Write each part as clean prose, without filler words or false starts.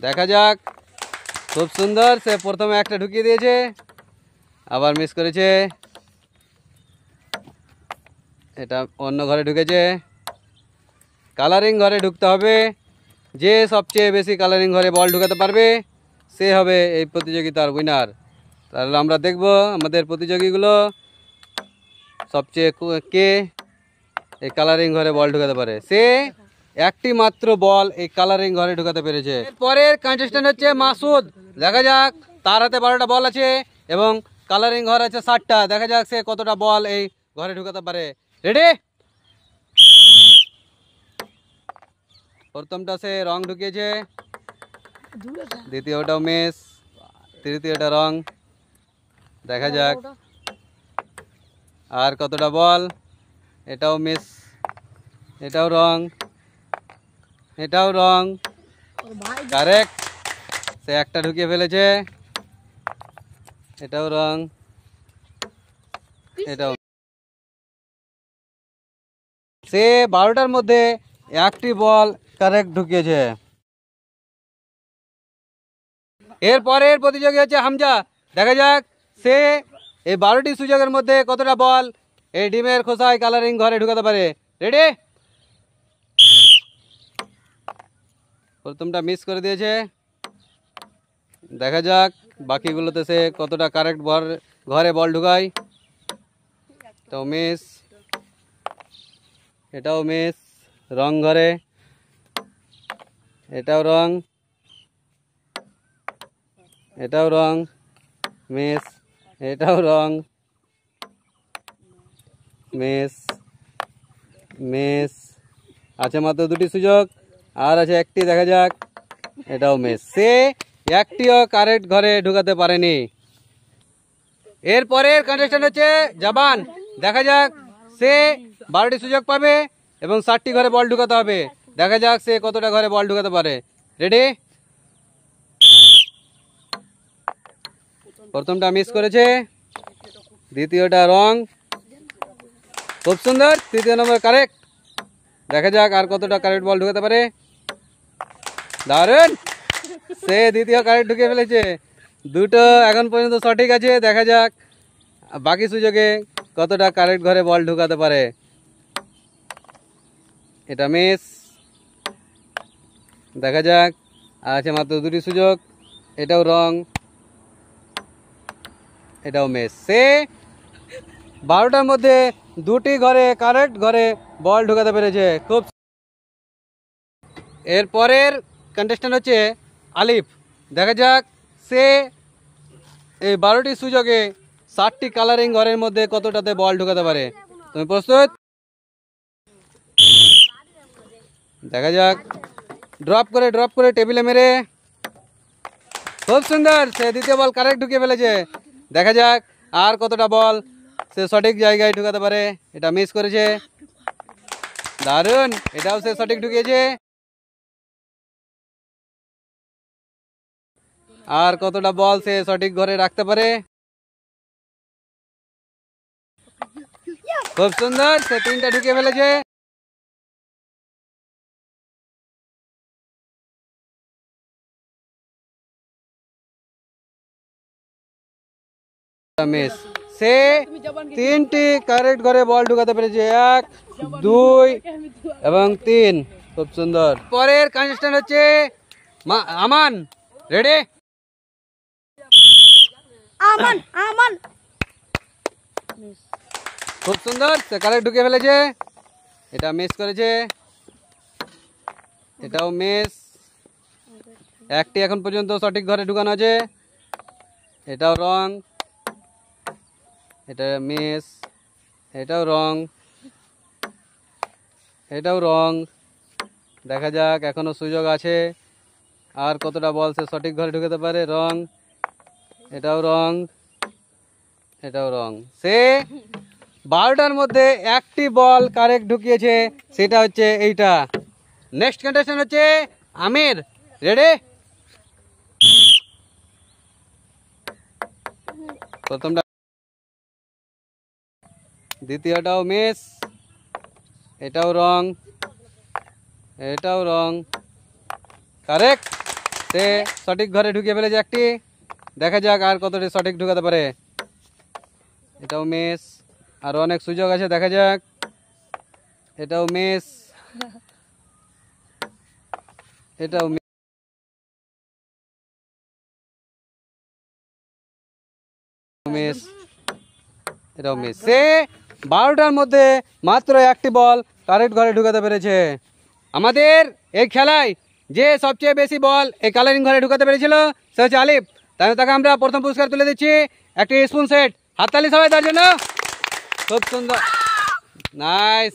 দেখা যাক। খুব সুন্দর, সে প্রথমে একটা ঢুকিয়ে দিয়েছে, আবার মিস করেছে। এটা অন্য ঘরে ঢুকেছে। কালারিং ঘরে ঢুকতে হবে। যে সবচেয়ে বেশি কালারিং ঘরে বল ঢুকাতে পারবে সে হবে এই প্রতিযোগিতার উইনার। তাহলে আমরা দেখব আমাদের প্রতিযোগীগুলো সবচেয়ে কে এই কালারিং ঘরে বল ঢুকাতে পারে। সে একটি মাত্র বল এই কালারিং ঘরে ঢুকাতে পেরেছে। পরের কন্টেস্ট্যান্ট হচ্ছে মাসুদ। দেখা যাক, তার হাতে 12টা বল আছে এবং কালারিং ঘর আছে 60টা। দেখা যাক সে কতটা বল এই ঘরে ঢুকাতে পারে। রেডি? প্রথমটা সে রং ঢুকিয়েছে, দ্বিতীয়টাও মিস, তৃতীয়টা রং। দেখা যাক আর কতটা বল। এটাও মিস, এটাও রং, এটাও রং। কারেক্ট, সে একটা ঢুকিয়ে ফেলেছে। এটাও রং, এটাও। সে 12টার মধ্যে একটি বল কারেক্ট ঢুকিয়েছে। এরপরের প্রতিযোগী হচ্ছে হামজা। দেখা যাক সে এই 12টি সুযোগের মধ্যে কতটা বল এই ডিমের খোসায় কালারিং ঘরে ঢুকাতে পারে। রেডি? প্রথমটা মিস করে দিয়েছে। দেখা যাক বাকিগুলোতে সে কতটা কারেক্ট ঘরে বল ঢুকায়। এটাও মিস, এটাও মিস। রং ঘরে, এটাও রং, এটাও রং, মিস। এটাও রং, মিস, মিস। আছে মাত্র 2টি সুযোগ, আর আছে একটি। দেখা যাক, এটাও মিস। সে একটিও কারেক্ট ঘরে ঢুকাতে পারেনি। এরপরের কন্টেস্ট্যান্ট হচ্ছে জাবান। দেখা যাক সে 12টি সুযোগ পাবে এবং 60টি ঘরে বল ঢুকাতে হবে। দেখা যাক সে কতটা ঘরে বল ঢুকাতে পারে। রেডি? প্রথমটা মিস করেছে, দ্বিতীয়টা রং। খুব সুন্দর, তৃতীয় নম্বর কারেক্ট। দেখা যাক আর কতটা কারেক্ট বল ঢুকাতে পারে। দারুণ, সে দ্বিতীয় কারেক্ট ঢুকে ফেলেছে। 2টো এখন পর্যন্ত সঠিক আছে। দেখা যাক বাকি সুযোগে কতটা কারেক্ট ঘরে বল ঢুকাতে পারে। এটা মিস। দেখা যাক, আছে মাত্র 2টি সুযোগ। এটাও রং, এটাও মিস। সে 12টার মধ্যে 2টি ঘরে কারেক্ট ঘরে বল ঢুকাতে পেরেছে। খুব। এরপরের কন্টেস্ট্যান্ট হচ্ছে আলিফ। দেখা যাক সে এই 12টি সুযোগে 60টি কালারিং ঘরের মধ্যে কতটাতে বল ঢুকাতে পারে। তুমি প্রস্তুত? দেখা যাক, ড্রপ করে টেবিলে মেরে। খুব সুন্দর, সে দ্বিতীয় বল কারেক্ট ঢুকিয়ে ফেলেছে। দেখা যাক আর কতটা বল সে সঠিক জায়গায় ঢুকাতে পারে। এটা মিস করেছে। দারুণ, এটাও সে সঠিক ঢুকিয়েছে। আর কতটা বল সে সঠিক ঘরে রাখতে পারে। খুব সুন্দর, সে 3টা ঢুকিয়ে ফেলেছে। মিস। সে 3টি কারেক্ট ঘরে বল ঢুকাতে পেরেছে। 1, 2 এবং 3। খুব সুন্দর। পরের কন্টেস্ট্যান্ট হচ্ছে আমান। রেডি? আমান, আমান। খুব সুন্দর, সে কারেক্ট ঢুকিয়ে ফেলেছে। এটা মিস করেছে, এটাও মিস। একটি এখন পর্যন্ত সঠিক ঘরে ঢুকানো আছে। এটাও রং, এটা মিস। এটাও রং, এটাও রং। দেখা যাক এখনো সুযোগ আছে। আর কতটা বল সে সঠিক ঘরে ঢুকাতে পারে। রং, এটাও রং, এটাও রং। সে 12টার মধ্যে একটি বল কারেক্ট ঢুকিয়েছে, সেটা হচ্ছে এইটা। নেক্সট কন্টেস্ট্যান্ট হচ্ছে আমির। রেডি? প্রথমটা, দ্বিতীয়টাও মিস। এটাও রং, এটাও রং। কারেক্ট, সে সঠিক ঘরে ঢুকিয়ে ফেলেছে একটি। দেখা যাক আর কতটি সঠিক ঢুকাতে পারে। এটাও মিস, আর অনেক সুযোগ আছে, দেখা যাক। এটাও মিস, এটাও মিস, এটাও মিস। সে 12টার মধ্যে মাত্র একটি বল কারেক্ট ঘরে ঢুকাতে পেরেছে। আমাদের এই খেলায় যে সবচেয়ে বেশি বল এই কালারিং ঘরে ঢুকাতে পেরেছিল সে হচ্ছে আলিফ। তাই তাকে আমরা প্রথম পুরস্কার তুলে দিচ্ছি, একটি স্পুন সেট। হাততালি সবাই তার জন্য। খুব সুন্দর, নাইস।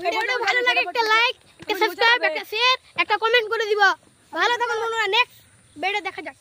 ভিডিওটা ভালো লাগে একটা লাইক, একটা সাবস্ক্রাইব, একটা শেয়ার, একটা কমেন্ট করে দিবা। ভালো থাকুন বন্ধুরা, নেক্সট ভিডিও দেখা যাক।